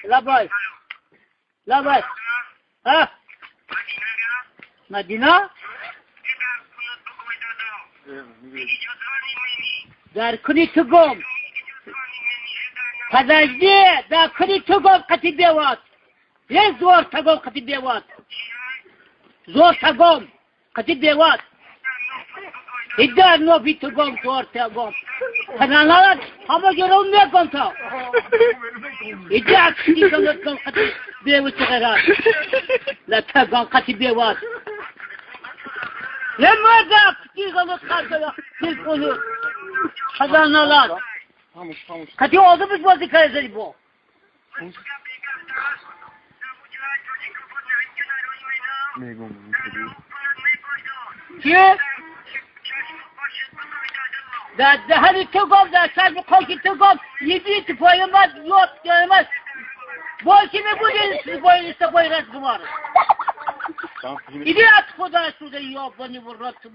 لبای لبای ها مدینه در کنی تو گم подожди در کنی تو گم قطی بیواد یه زور تگم قطی بیواد زور تگم قطی بیواد ایدار نوبی تو گم زور تگم پناهان همه جرم میکن تا ایدار کنی تو گم قطی بیواد چقدر لطگم قطی بیواد لماذا تيغلط خاطر تلفونو حضرنا قطي اوضو بس بازي كاره زري بو چیه؟ در دهنی تو گم در سر خاکی تو گم یدی تو پای ما یوت گرمت باشی نبودی باید استفای رست گماره ایدی از خدا شده یا بانی و رات